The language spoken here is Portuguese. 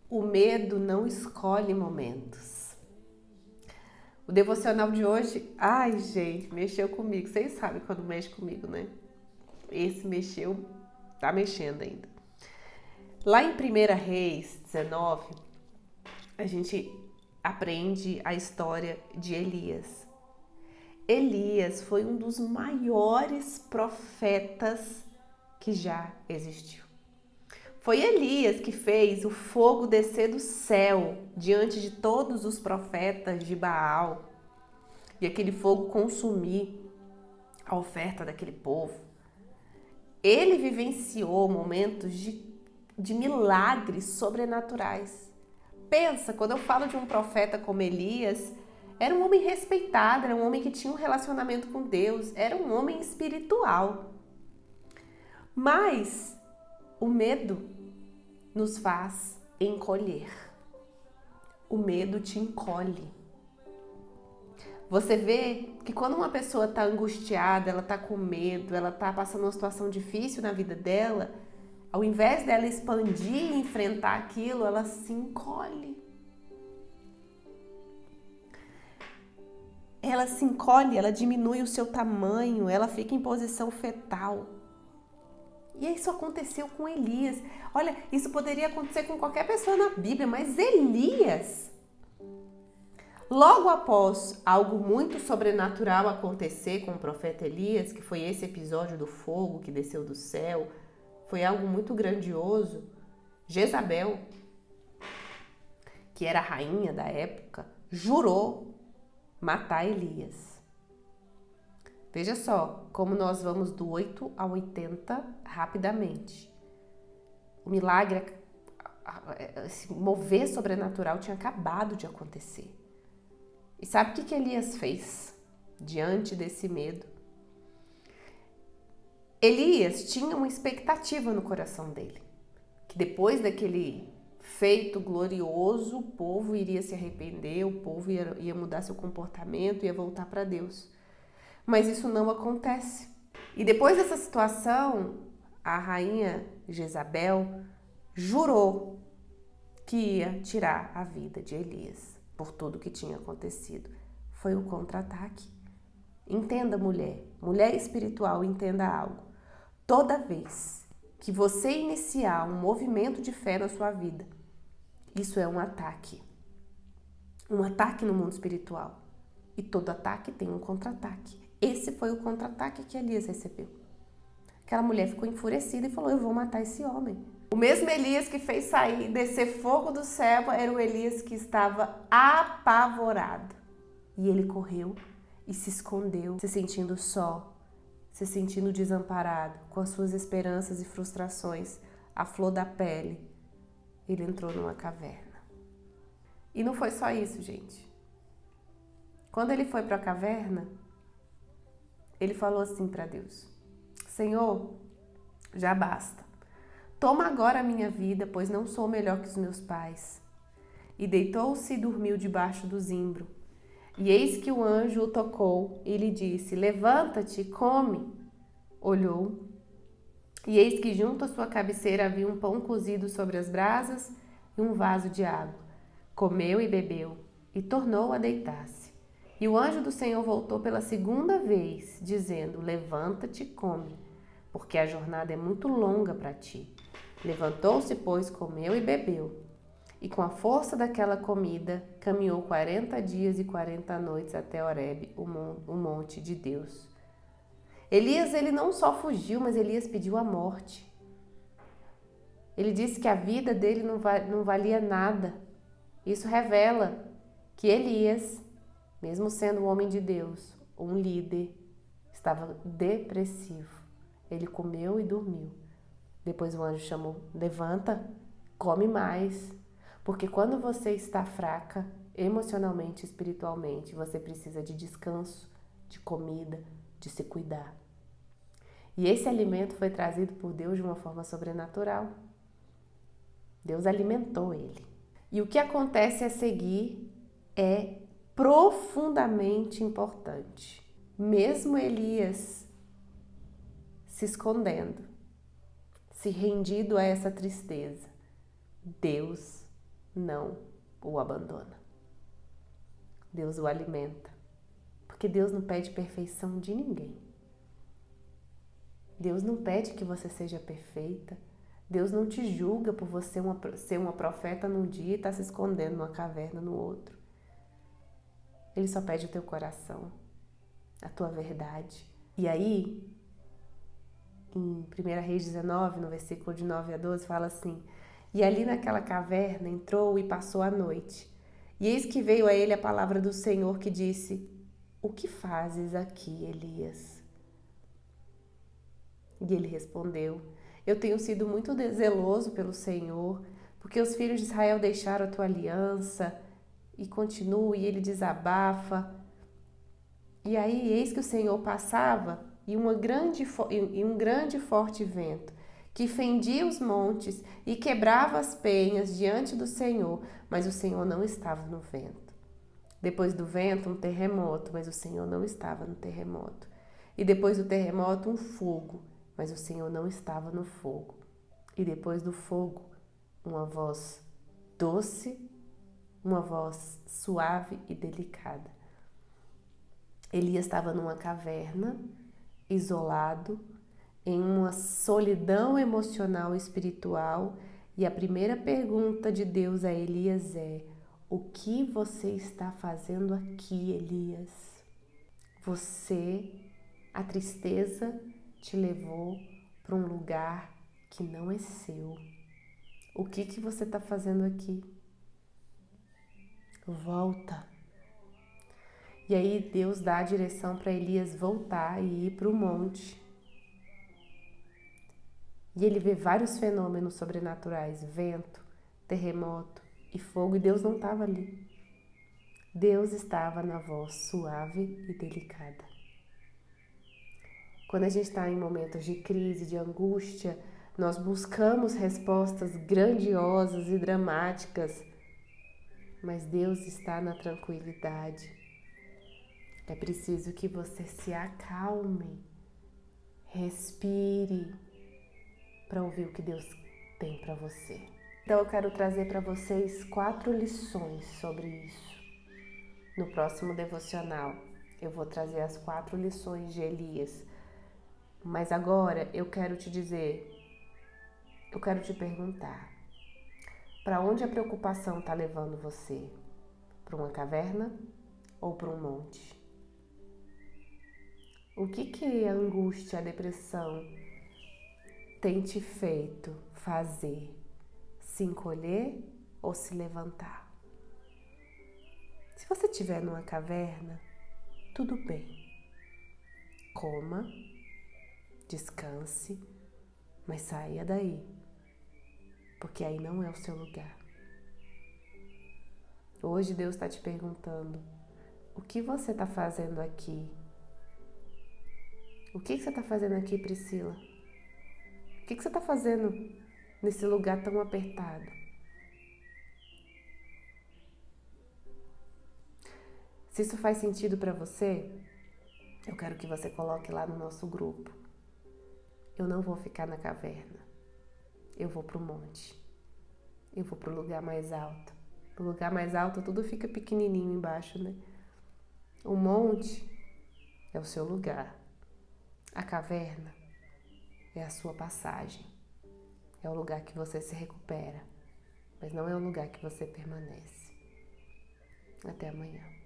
O medo não escolhe momentos. O devocional de hoje, ai gente, mexeu comigo. Vocês sabem quando mexe comigo, né? Esse mexeu, tá mexendo ainda. Lá em 1 Reis 19, a gente aprende a história de Elias. Elias foi um dos maiores profetas que já existiu. Foi Elias que fez o fogo descer do céu diante de todos os profetas de Baal e aquele fogo consumir a oferta daquele povo. Ele vivenciou momentos de milagres sobrenaturais. Pensa, quando eu falo de um profeta como Elias, era um homem respeitado, era um homem que tinha um relacionamento com Deus, era um homem espiritual. Mas o medo nos faz encolher. O medo te encolhe. Você vê que quando uma pessoa está angustiada, ela está com medo, ela está passando uma situação difícil na vida dela, ao invés dela expandir e enfrentar aquilo, ela se encolhe. Ela se encolhe, ela diminui o seu tamanho, ela fica em posição fetal. E isso aconteceu com Elias. Olha, isso poderia acontecer com qualquer pessoa na Bíblia, mas Elias, logo após algo muito sobrenatural acontecer com o profeta Elias, que foi esse episódio do fogo que desceu do céu, foi algo muito grandioso, Jezabel, que era a rainha da época, jurou matar Elias. Veja só como nós vamos do 8 ao 80 rapidamente. O milagre, esse mover sobrenatural tinha acabado de acontecer. E sabe o que Elias fez diante desse medo? Elias tinha uma expectativa no coração dele, que depois daquele feito glorioso, o povo iria se arrepender, o povo ia mudar seu comportamento, ia voltar para Deus. Mas isso não acontece. E depois dessa situação, a rainha Jezabel jurou que ia tirar a vida de Elias por tudo que tinha acontecido. Foi um contra-ataque. Entenda, mulher espiritual, entenda algo. Toda vez que você iniciar um movimento de fé na sua vida, isso é um ataque. Um ataque no mundo espiritual. E todo ataque tem um contra-ataque. Esse foi o contra-ataque que Elias recebeu. Aquela mulher ficou enfurecida e falou: eu vou matar esse homem. O mesmo Elias que fez descer fogo do céu era o Elias que estava apavorado. E ele correu e se escondeu, se sentindo só, se sentindo desamparado, com as suas esperanças e frustrações à flor da pele. Ele entrou numa caverna. E não foi só isso, gente. Quando ele foi para a caverna, ele falou assim para Deus: Senhor, já basta. Toma agora a minha vida, pois não sou melhor que os meus pais. E deitou-se e dormiu debaixo do zimbro. E eis que o anjo o tocou e lhe disse: levanta-te, come. Olhou, e eis que junto à sua cabeceira havia um pão cozido sobre as brasas e um vaso de água. Comeu e bebeu, e tornou a deitar-se. E o anjo do Senhor voltou pela segunda vez, dizendo: levanta-te e come, porque a jornada é muito longa para ti. Levantou-se, pois, comeu e bebeu. E com a força daquela comida, caminhou 40 dias e 40 noites até Horebe, o monte de Deus. Elias, ele não só fugiu, mas Elias pediu a morte. Ele disse que a vida dele não valia nada. Isso revela que Elias, mesmo sendo um homem de Deus, um líder, estava depressivo. Ele comeu e dormiu. Depois o anjo chamou: levanta, come mais. Porque quando você está fraca, emocionalmente, espiritualmente, você precisa de descanso, de comida, de se cuidar. E esse alimento foi trazido por Deus de uma forma sobrenatural. Deus alimentou ele. E o que acontece a seguir é profundamente importante. Mesmo Elias se escondendo, se rendido a essa tristeza, Deus não o abandona. Deus o alimenta. Porque Deus não pede perfeição de ninguém. Deus não pede que você seja perfeita. Deus não te julga por você ser uma profeta num dia e estar se escondendo numa caverna no outro. Ele só pede o teu coração, a tua verdade. E aí, em 1 Reis 19, no versículo de 9 a 12, fala assim: E ali naquela caverna entrou e passou a noite. E eis que veio a ele a palavra do Senhor que disse: O que fazes aqui, Elias? E ele respondeu: Eu tenho sido muito zeloso pelo Senhor, porque os filhos de Israel deixaram a tua aliança. E continua, e ele desabafa. E aí, eis que o Senhor passava, e um grande e forte vento, que fendia os montes e quebrava as penhas diante do Senhor, mas o Senhor não estava no vento. Depois do vento, um terremoto, mas o Senhor não estava no terremoto. E depois do terremoto, um fogo, mas o Senhor não estava no fogo. E depois do fogo, uma voz doce, uma voz suave e delicada. Elias estava numa caverna, isolado, em uma solidão emocional e espiritual, e a primeira pergunta de Deus a Elias é: o que você está fazendo aqui, Elias? A tristeza te levou para um lugar que não é seu. O que você está fazendo aqui? Volta. E aí Deus dá a direção para Elias voltar e ir para o monte. E ele vê vários fenômenos sobrenaturais, vento, terremoto e fogo, e Deus não estava ali. Deus estava na voz suave e delicada. Quando a gente está em momentos de crise, de angústia, nós buscamos respostas grandiosas e dramáticas, mas Deus está na tranquilidade. É preciso que você se acalme, respire para ouvir o que Deus tem para você. Então eu quero trazer para vocês 4 lições sobre isso. No próximo devocional eu vou trazer as 4 lições de Elias. Mas agora eu quero te perguntar, para onde a preocupação está levando você? Para uma caverna ou para um monte? O que a angústia, a depressão tem te feito fazer? Se encolher ou se levantar? Se você estiver numa caverna, tudo bem. Coma, descanse, mas saia daí, porque aí não é o seu lugar. Hoje Deus está te perguntando: o que você está fazendo aqui? O que você está fazendo aqui, Priscila? O que você está fazendo nesse lugar tão apertado? Se isso faz sentido para você, eu quero que você coloque lá no nosso grupo. Eu não vou ficar na caverna. Eu vou para o monte. Eu vou para o lugar mais alto. No lugar mais alto tudo fica pequenininho embaixo, né? O monte é o seu lugar. A caverna é a sua passagem. É o lugar que você se recupera, mas não é o lugar que você permanece. Até amanhã.